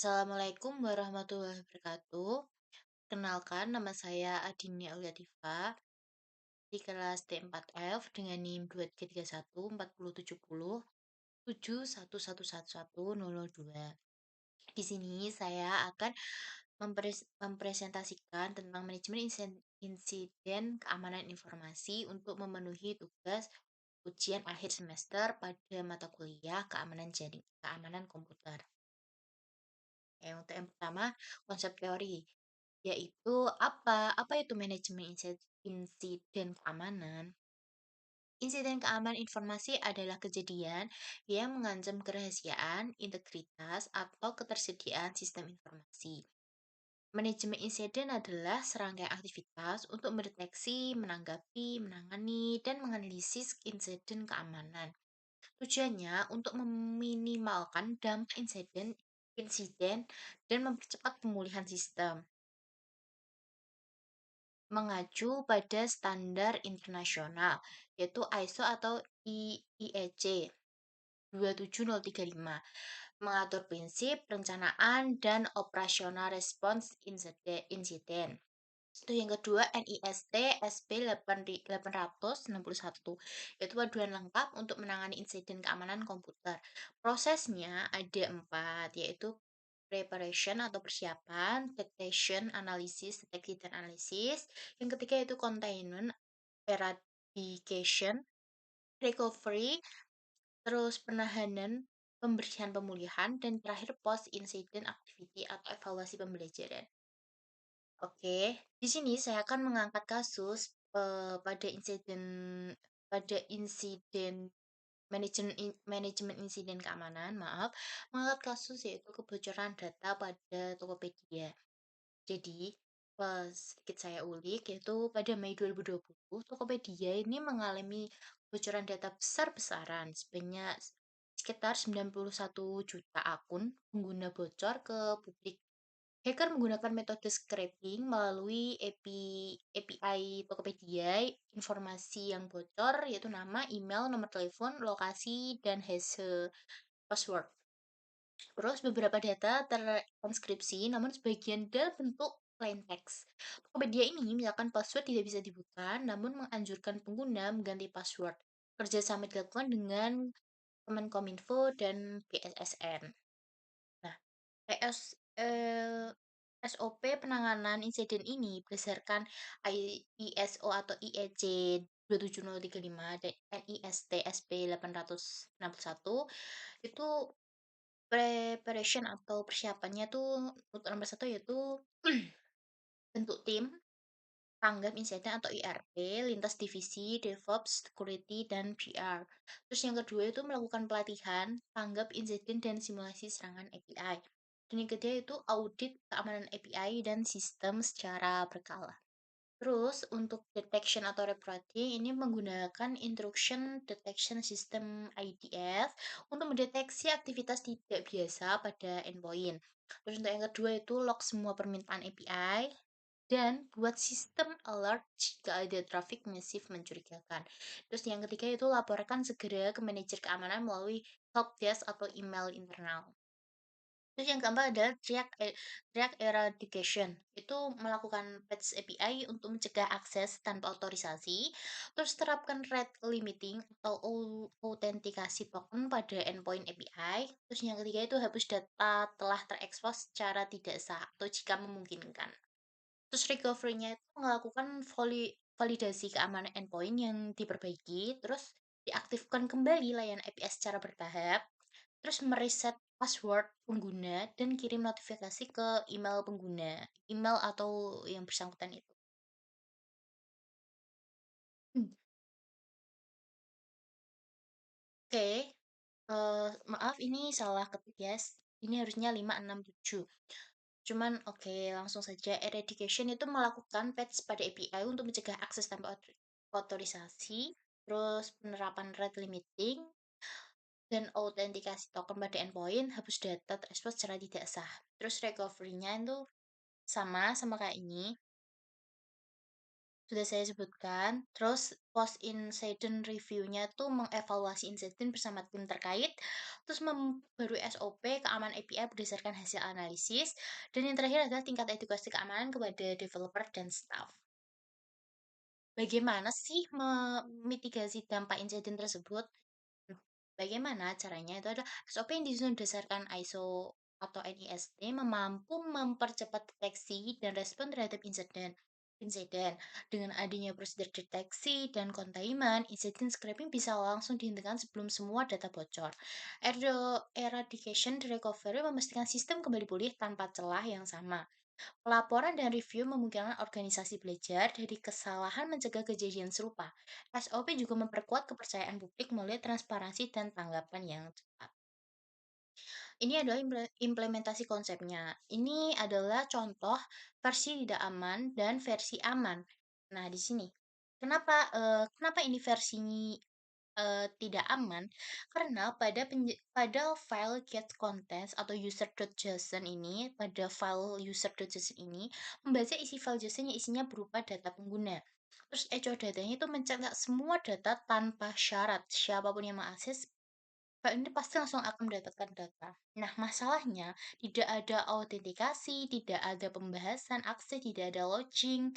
Assalamualaikum warahmatullahi wabarakatuh. Kenalkan, nama saya Adini Auliativa di kelas D4F dengan NIM 2331407071111100. Di sini saya akan mempresentasikan tentang manajemen insiden keamanan informasi untuk memenuhi tugas ujian akhir semester pada mata kuliah keamanan komputer. Untuk yang pertama, konsep teori, yaitu apa itu manajemen insiden keamanan? Insiden keamanan informasi adalah kejadian yang mengancam kerahasiaan, integritas, atau ketersediaan sistem informasi. Manajemen insiden adalah serangkaian aktivitas untuk mendeteksi, menanggapi, menangani, dan menganalisis insiden keamanan. Tujuannya untuk meminimalkan dampak insiden dan mempercepat pemulihan sistem. Mengacu pada standar internasional, yaitu ISO atau IEC 27035, mengatur prinsip perencanaan dan operasional respons insiden. Itu yang kedua, NIST SP 861, yaitu panduan lengkap untuk menangani insiden keamanan komputer. Prosesnya ada 4, yaitu preparation atau persiapan, detection, analisis, deteksi dan analisis. Yang ketiga itu containment, eradication, recovery, terus penahanan, pemberian pemulihan, dan terakhir post incident activity atau evaluasi pembelajaran. Oke, di sini saya akan mengangkat kasus pada insiden manajemen insiden keamanan, maaf, mengangkat kasus yaitu kebocoran data pada Tokopedia. Jadi, sedikit saya ulik, yaitu pada Mei 2020, Tokopedia ini mengalami kebocoran data besar-besaran sebanyak sekitar 91 juta akun pengguna bocor ke publik. Hacker menggunakan metode scraping melalui API Tokopedia, informasi yang bocor yaitu nama, email, nomor telepon, lokasi, dan hash password. Terus beberapa data tertranskripsi, namun sebagian dalam bentuk plain text. Tokopedia ini misalkan password tidak bisa dibuka, namun menganjurkan pengguna mengganti password. Kerjasama dilakukan dengan Kemenkominfo dan BSSN. Nah, PS, eh, SOP penanganan insiden ini berdasarkan ISO atau IEC 27035 dan NIST SP 861 itu preparation atau persiapannya tuh untuk nomor satu yaitu bentuk tim, tanggap insiden atau IRP, lintas divisi, DevOps, Security, dan PR. Terus yang kedua itu melakukan pelatihan, tanggap insiden dan simulasi serangan API. Dan yang ketiga itu audit keamanan API dan sistem secara berkala. Terus untuk detection atau reporting ini menggunakan Intrusion Detection System IDS untuk mendeteksi aktivitas tidak biasa pada endpoint. Terus untuk yang kedua itu log semua permintaan API dan buat sistem alert jika ada traffic masif mencurigakan. Terus yang ketiga itu laporkan segera ke manajer keamanan melalui helpdesk atau email internal. Terus yang keempat adalah triage eradication. Itu melakukan patch API untuk mencegah akses tanpa otorisasi. Terus terapkan rate limiting atau autentikasi token pada endpoint API. Terus yang ketiga itu hapus data telah terekspos secara tidak sah atau jika memungkinkan. Terus recovery-nya itu melakukan validasi keamanan endpoint yang diperbaiki, terus diaktifkan kembali layanan API secara bertahap, terus mereset password pengguna dan kirim notifikasi ke email pengguna, email atau yang bersangkutan itu. Hmm, Oke, maaf ini salah ketik ya. Ini harusnya 567. Cuman oke, langsung saja. Eradication itu melakukan patch pada API untuk mencegah akses tanpa otorisasi, terus penerapan rate limiting, dan autentikasi token pada endpoint, hapus data terekspos secara tidak sah. Terus recovery-nya itu sama kayak ini. sudah saya sebutkan. Terus post incident review-nya tuh mengevaluasi insiden bersama tim terkait, terus memperbarui SOP keamanan API berdasarkan hasil analisis, dan yang terakhir adalah tingkat edukasi keamanan kepada developer dan staff. Bagaimana sih memitigasi dampak insiden tersebut? Nah, bagaimana caranya? Itu adalah SOP yang disusun berdasarkan ISO atau NIST mampu mempercepat deteksi dan respon terhadap insiden. Insiden dengan adanya prosedur deteksi dan containment, insiden scraping bisa langsung dihentikan sebelum semua data bocor. Eradication dan recovery memastikan sistem kembali pulih tanpa celah yang sama. Pelaporan dan review memungkinkan organisasi belajar dari kesalahan mencegah kejadian serupa. SOP juga memperkuat kepercayaan publik melalui transparansi dan tanggapan yang cepat. Ini adalah implementasi konsepnya. Ini adalah contoh versi tidak aman dan versi aman. Nah, di sini kenapa ini versi tidak aman? Karena pada file get contents atau user.json ini, pada file user.json ini, membaca isi file JSON yang isinya berupa data pengguna. Terus echo datanya itu mencetak semua data tanpa syarat. Siapapun yang mengakses file ini pasti langsung akan mendapatkan data. Nah, masalahnya tidak ada autentikasi, tidak ada pembahasan akses, tidak ada login,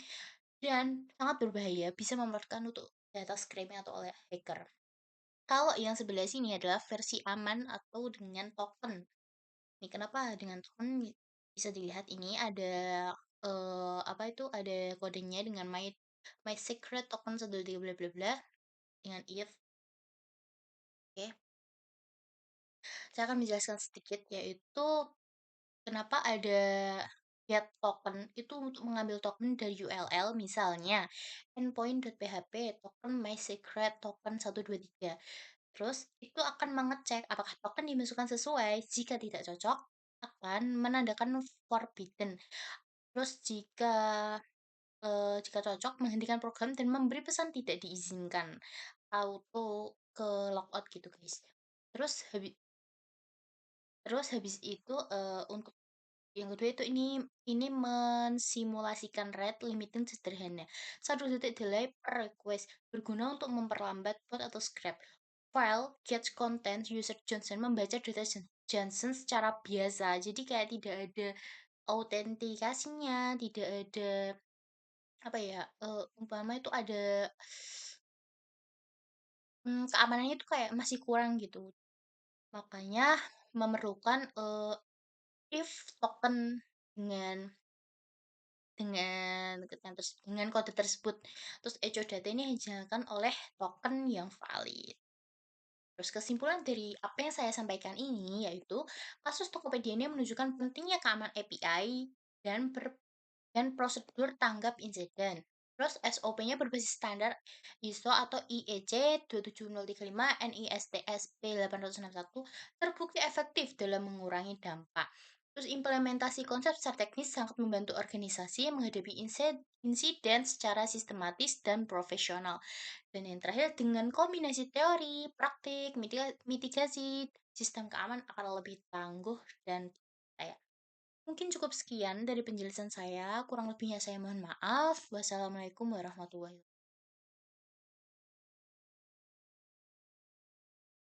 dan sangat berbahaya, bisa memanfaatkan untuk data scraping atau oleh hacker. Kalau yang sebelah sini adalah versi aman atau dengan token. Nih, kenapa dengan token bisa dilihat ini ada apa itu ada kodenya dengan my secret token 123 bla bla bla dengan if. Oke, saya akan menjelaskan sedikit yaitu kenapa ada get token itu untuk mengambil token dari URL misalnya endpoint.php token my secret token 123. Terus itu akan mengecek apakah token dimasukkan sesuai. Jika tidak cocok, akan menandakan forbidden. Terus jika cocok, menghentikan program dan memberi pesan tidak diizinkan. Auto ke logout gitu, guys. Terus habis itu untuk yang kedua itu ini mensimulasikan rate limiting sederhana. 1 detik delay per request berguna untuk memperlambat bot atau scrap. File get content user Johnson membaca data Johnson secara biasa. Jadi kayak tidak ada autentikasinya, tidak ada apa ya, umpama itu ada keamanannya itu kayak masih kurang gitu. Makanya memerlukan, if token dengan dengan kode tersebut. Terus echo data ini dijalankan oleh token yang valid. Terus kesimpulan dari apa yang saya sampaikan ini yaitu kasus Tokopedia ini menunjukkan pentingnya keamanan API dan prosedur tanggap insiden. Terus SOP-nya berbasis standar ISO atau IEC 27035 NIST SP 861 terbukti efektif dalam mengurangi dampak. Terus implementasi konsep secara teknis sangat membantu organisasi menghadapi insiden secara sistematis dan profesional. Dan yang terakhir, dengan kombinasi teori, praktik, mitigasi, sistem keamanan akan lebih tangguh dan percaya. Mungkin cukup sekian dari penjelasan saya, kurang lebihnya saya mohon maaf. Wassalamualaikum warahmatullahi wabarakatuh.